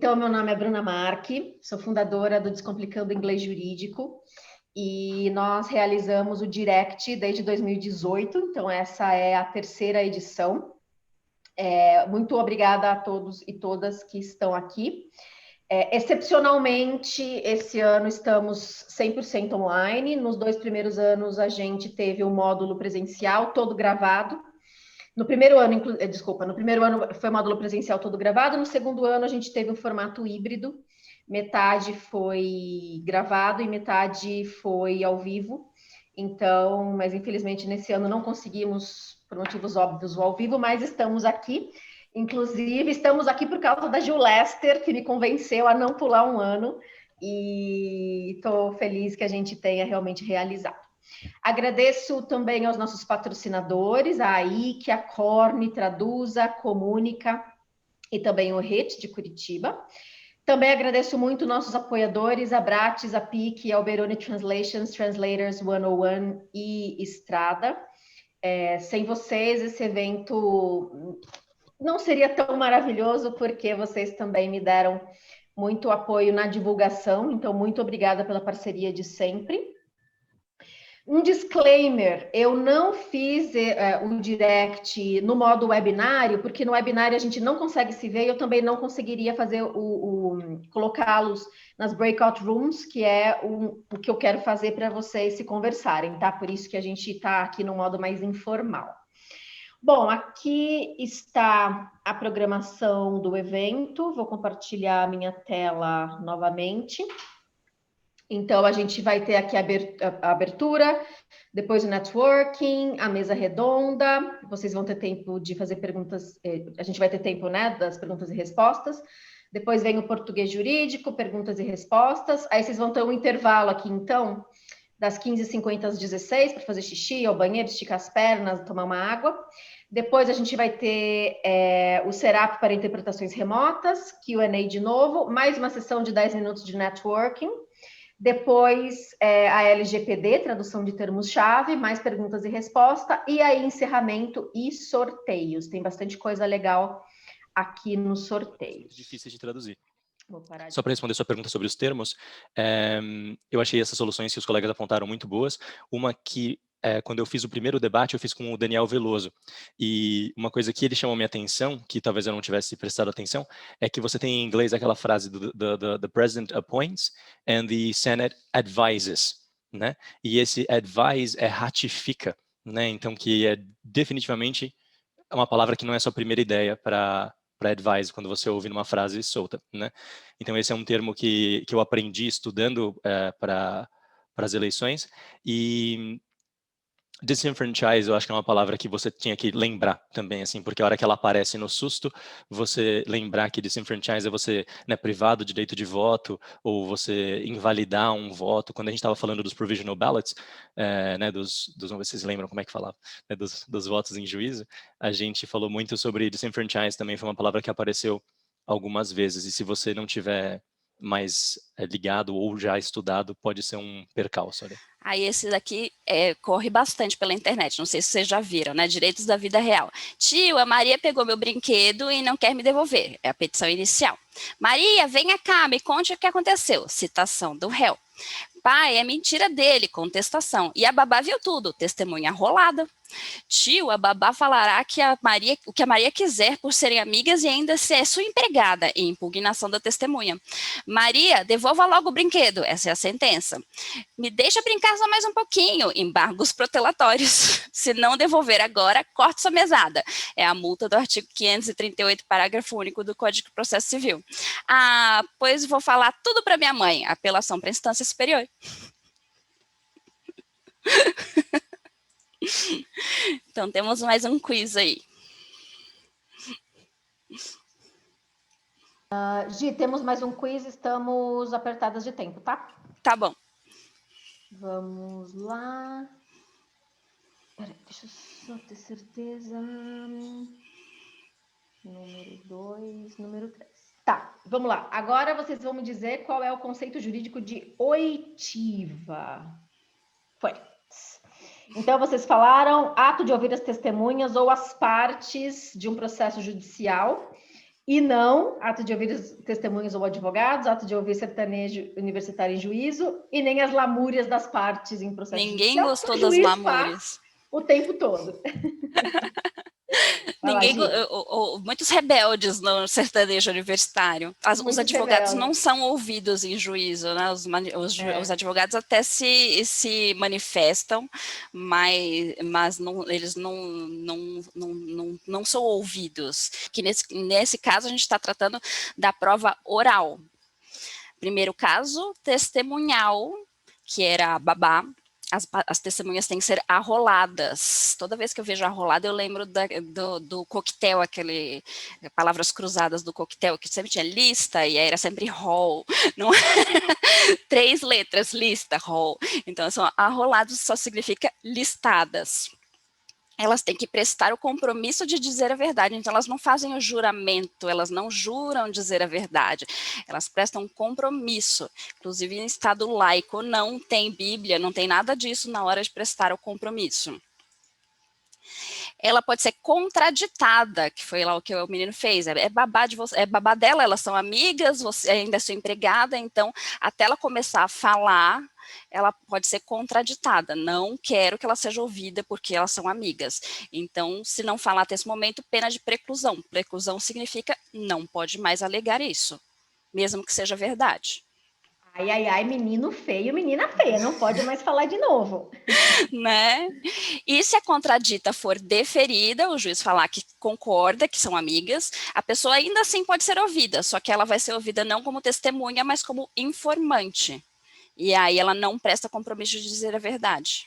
Então, meu nome é Bruna Marque, sou fundadora do Descomplicando Inglês Jurídico e nós realizamos o Direct desde 2018, então essa é a terceira edição. Muito obrigada a todos e todas que estão aqui. Excepcionalmente, esse ano estamos 100% online. Nos 2 primeiros anos, a gente teve o módulo presencial todo gravado. No primeiro ano foi o módulo presencial todo gravado. No segundo ano, a gente teve um formato híbrido. Metade foi gravado e metade foi ao vivo. Então, mas infelizmente nesse ano não conseguimos, por motivos óbvios, o ao vivo, mas estamos aqui. Inclusive, estamos aqui por causa da Gil Lester, que me convenceu a não pular um ano, e estou feliz que a gente tenha realmente realizado. Agradeço também aos nossos patrocinadores, a AIC, a Corne, Traduza, Comunica e também o RET de Curitiba. Também agradeço muito nossos apoiadores, a Bratis, a PIC, a Alberoni Translations, Translators 101 e Estrada. Sem vocês, esse evento não seria tão maravilhoso, porque vocês também me deram muito apoio na divulgação, então muito obrigada pela parceria de sempre. Um disclaimer, eu não fiz o direct no modo webinário, porque no webinário a gente não consegue se ver, eu também não conseguiria fazer colocá-los nas breakout rooms, que é o que eu quero fazer para vocês se conversarem, tá? Por isso que a gente está aqui no modo mais informal. Bom, aqui está a programação do evento, vou compartilhar a minha tela novamente. Então, a gente vai ter aqui a abertura, depois o networking, a mesa redonda, vocês vão ter tempo de fazer perguntas, a gente vai ter tempo, né, das perguntas e respostas. Depois vem o português jurídico, perguntas e respostas. Aí vocês vão ter um intervalo aqui, então, das 15h50 às 16h, para fazer xixi, ao banheiro, esticar as pernas, tomar uma água. Depois a gente vai ter o Serap para interpretações remotas, Q&A de novo, mais uma sessão de 10 minutos de networking. Depois a LGPD, tradução de termos-chave, mais perguntas e respostas, e aí encerramento e sorteios. Tem bastante coisa legal aqui no sorteio. Difícil de traduzir. Só para responder sua pergunta sobre os termos, eu achei essas soluções que os colegas apontaram muito boas. Uma que, quando eu fiz o primeiro debate, eu fiz com o Daniel Veloso. E uma coisa que ele chamou minha atenção, que talvez eu não tivesse prestado atenção, é que você tem em inglês aquela frase the President appoints and the Senate advises, né? E esse advise ratifica, né? Então, que é definitivamente uma palavra que não é sua primeira ideia para advise, quando você ouve numa frase solta, né? Então, esse é um termo que eu aprendi estudando para as eleições. E disenfranchise, eu acho que é uma palavra que você tinha que lembrar também, assim, porque a hora que ela aparece no susto, você lembrar que disenfranchise é você, né, privado do direito de voto, ou você invalidar um voto. Quando a gente estava falando dos provisional ballots, né, vamos ver se vocês lembram como é que falava, né, dos votos em juízo, a gente falou muito sobre disenfranchise, também foi uma palavra que apareceu algumas vezes, e se você não tiver mais ligado ou já estudado, pode ser um percalço, olha. Aí esse daqui corre bastante pela internet, não sei se vocês já viram, né? Direitos da vida real. Tio, a Maria pegou meu brinquedo e não quer me devolver. É a petição inicial. Maria, venha cá, me conte o que aconteceu. Citação do réu. Pai, é mentira dele, contestação. E a babá viu tudo, testemunha rolada. Tio, a babá falará que o que a Maria quiser por serem amigas e ainda ser sua empregada, em impugnação da testemunha. Maria, devolva logo o brinquedo, essa é a sentença. Me deixa brincar só mais um pouquinho, embargos protelatórios. Se não devolver agora, corte sua mesada. É a multa do artigo 538, parágrafo único do Código de Processo Civil. Ah, pois vou falar tudo para minha mãe, apelação para instância superior. Então, temos mais um quiz aí. Gi, temos mais um quiz, estamos apertadas de tempo, tá? Tá bom. Vamos lá. Peraí, deixa eu só ter certeza. Número 2, número 3. Tá, vamos lá. Agora vocês vão me dizer qual é o conceito jurídico de oitiva. Foi. Então, vocês falaram ato de ouvir as testemunhas ou as partes de um processo judicial e não ato de ouvir testemunhas ou advogados, ato de ouvir sertanejo universitário em juízo, e nem as lamúrias das partes em processo Ninguém judicial, gostou o das juiz lamúrias. faz o tempo todo. Ninguém, muitos rebeldes no sertanejo universitário. Os advogados rebeldes. não são ouvidos em juízo, né? Os advogados até se manifestam, mas não, eles não são ouvidos. Que nesse caso a gente está tratando da prova oral. Primeiro caso, testemunhal, que era a babá. As testemunhas têm que ser arroladas. Toda vez que eu vejo arrolada, eu lembro do coquetel, aquele palavras cruzadas do coquetel, que sempre tinha lista, e aí era sempre rol. Não? 3 letras, lista, rol. Então, são arrolados só significa listadas. Elas têm que prestar o compromisso de dizer a verdade, então elas não fazem o juramento, elas não juram dizer a verdade, elas prestam um compromisso, inclusive em estado laico não tem Bíblia, não tem nada disso na hora de prestar o compromisso. Ela pode ser contraditada, que foi lá o que o menino fez, é babá de você, é babá dela, elas são amigas, você ainda é sua empregada, então até ela começar a falar, ela pode ser contraditada, não quero que ela seja ouvida porque elas são amigas. Então, se não falar até esse momento, pena de preclusão. Preclusão significa não pode mais alegar isso, mesmo que seja verdade. Ai, ai, ai, menino feio, menina feia, não pode mais falar de novo. Né? E se a contradita for deferida, o juiz falar que concorda, que são amigas, a pessoa ainda assim pode ser ouvida, só que ela vai ser ouvida não como testemunha, mas como informante. E aí ela não presta compromisso de dizer a verdade.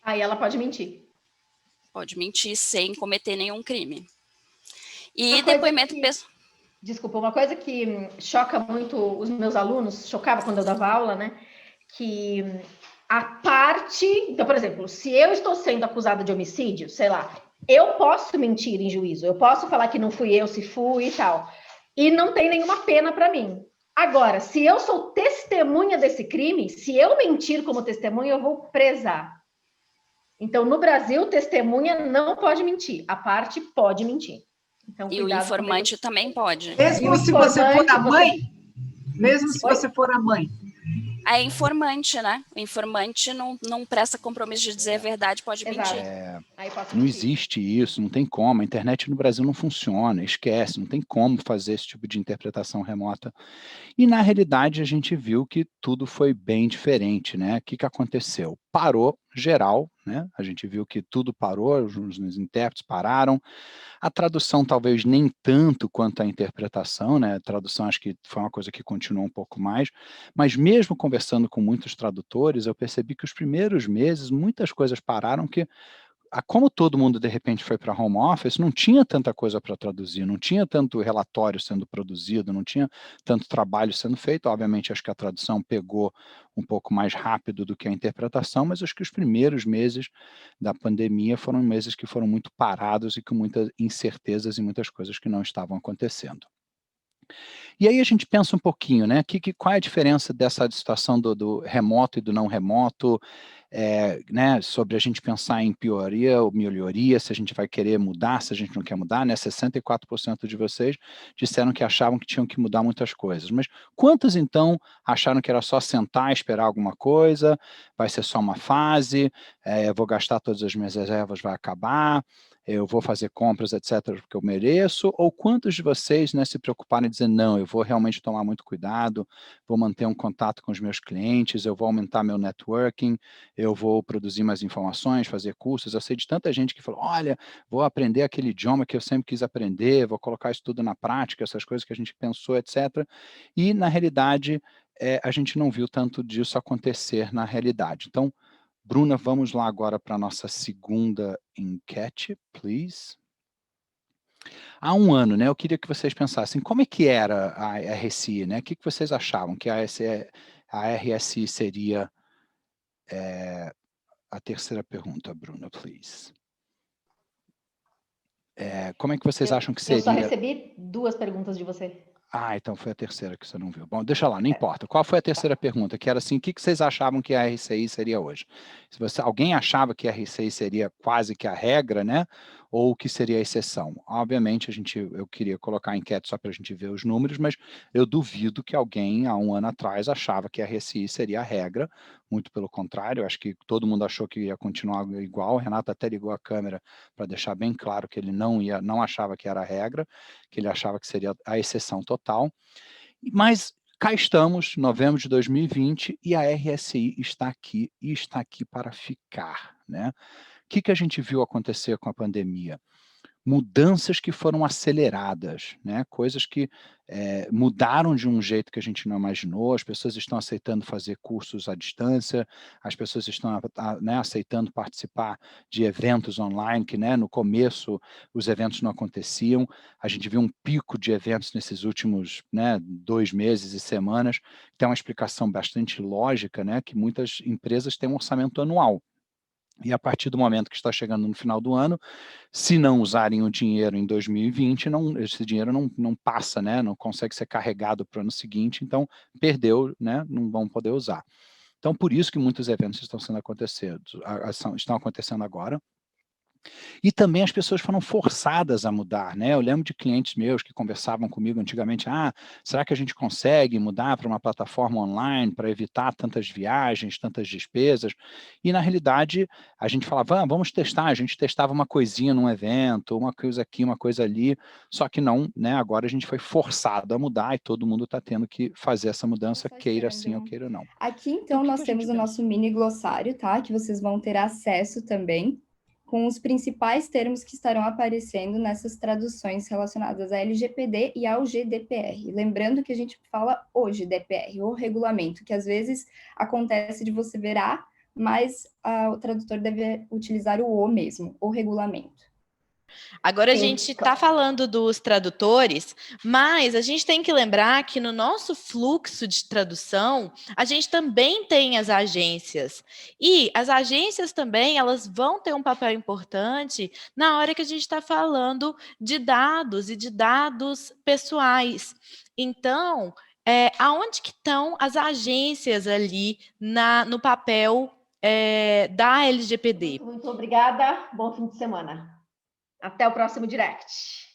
Aí ela pode mentir. Pode mentir sem cometer nenhum crime. E depoimento... Desculpa, uma coisa que choca muito os meus alunos, chocava quando eu dava aula, né? Que a parte... Então, por exemplo, se eu estou sendo acusada de homicídio, sei lá, eu posso mentir em juízo, eu posso falar que não fui eu, se fui e tal. E não tem nenhuma pena para mim. Agora, se eu sou testemunha desse crime, se eu mentir como testemunha, eu vou presar. Então, no Brasil, testemunha não pode mentir, a parte pode mentir. Então, e o informante também pode. Mesmo se você for a mãe? Mesmo se você for a mãe? É informante, né? O informante não presta compromisso de dizer a verdade, pode mentir. Não existe isso, não tem como. A internet no Brasil não funciona, esquece, não tem como fazer esse tipo de interpretação remota. E, na realidade, a gente viu que tudo foi bem diferente, né? O que aconteceu? Parou geral, né? A gente viu que tudo parou, os intérpretes pararam. A tradução talvez nem tanto quanto a interpretação, né? A tradução acho que foi uma coisa que continuou um pouco mais, mas mesmo conversando com muitos tradutores, eu percebi que os primeiros meses muitas coisas pararam que como todo mundo de repente foi para home office, não tinha tanta coisa para traduzir, não tinha tanto relatório sendo produzido, não tinha tanto trabalho sendo feito. Obviamente, acho que a tradução pegou um pouco mais rápido do que a interpretação, mas acho que os primeiros meses da pandemia foram meses que foram muito parados e com muitas incertezas e muitas coisas que não estavam acontecendo. E aí a gente pensa um pouquinho, né? Qual é a diferença dessa situação do remoto e do não remoto, né? Sobre a gente pensar em pioria ou melhoria, se a gente vai querer mudar, se a gente não quer mudar, né? 64% de vocês disseram que achavam que tinham que mudar muitas coisas. Mas quantos, então, acharam que era só sentar e esperar alguma coisa, vai ser só uma fase, vou gastar todas as minhas reservas, vai acabar, eu vou fazer compras, etc., porque eu mereço, ou quantos de vocês, né, se preocuparem em dizer, não, eu vou realmente tomar muito cuidado, vou manter um contato com os meus clientes, eu vou aumentar meu networking, eu vou produzir mais informações, fazer cursos. Eu sei de tanta gente que falou, olha, vou aprender aquele idioma que eu sempre quis aprender, vou colocar isso tudo na prática, essas coisas que a gente pensou, etc. E, na realidade, a gente não viu tanto disso acontecer na realidade. Então, Bruna, vamos lá agora para a nossa segunda enquete, please. Há um ano, né, eu queria que vocês pensassem como é que era a RSI, né? O que vocês achavam que a RSI seria a terceira pergunta, Bruna, please. Como é que vocês acham que seria? Eu só recebi 2 perguntas de você. Então foi a terceira que você não viu. Bom, deixa lá, não importa. Qual foi a terceira pergunta? Que era assim, o que vocês achavam que a RCI seria hoje? Se alguém achava que a RCI seria quase que a regra, né? ou o que seria a exceção. Obviamente, eu queria colocar a enquete só para a gente ver os números, mas eu duvido que alguém, há um ano atrás, achava que a RSI seria a regra, muito pelo contrário, eu acho que todo mundo achou que ia continuar igual, o Renato até ligou a câmera para deixar bem claro que ele não achava que era a regra, que ele achava que seria a exceção total, mas cá estamos, novembro de 2020, e a RSI está aqui, e está aqui para ficar, né? O que a gente viu acontecer com a pandemia? Mudanças que foram aceleradas, né? Coisas que mudaram de um jeito que a gente não imaginou, as pessoas estão aceitando fazer cursos à distância, as pessoas estão né, aceitando participar de eventos online, que né, no começo os eventos não aconteciam, a gente viu um pico de eventos nesses últimos 2 meses e semanas, tem uma explicação bastante lógica, né, que muitas empresas têm um orçamento anual, e a partir do momento que está chegando no final do ano, se não usarem o dinheiro em 2020, esse dinheiro não passa, né? Não consegue ser carregado para o ano seguinte, então perdeu, né? Não vão poder usar. Então, por isso que muitos eventos estão acontecendo agora. E também as pessoas foram forçadas a mudar, né? Eu lembro de clientes meus que conversavam comigo antigamente, será que a gente consegue mudar para uma plataforma online para evitar tantas viagens, tantas despesas? E, na realidade, a gente falava, vamos testar, a gente testava uma coisinha num evento, uma coisa aqui, uma coisa ali, só que não, né? Agora a gente foi forçado a mudar e todo mundo está tendo que fazer essa mudança, queira sim ou queira não. Aqui, então, nós temos o nosso mini glossário, tá? Que vocês vão ter acesso também, com os principais termos que estarão aparecendo nessas traduções relacionadas à LGPD e ao GDPR. Lembrando que a gente fala o GDPR, o regulamento, que às vezes acontece de você ver mas o tradutor deve utilizar o mesmo, o regulamento. Agora a gente está falando dos tradutores, mas a gente tem que lembrar que no nosso fluxo de tradução, a gente também tem as agências. E as agências também, elas vão ter um papel importante na hora que a gente está falando de dados e de dados pessoais. Então, aonde que estão as agências ali no papel da LGPD? Muito obrigada. Bom fim de semana. Até o próximo direct.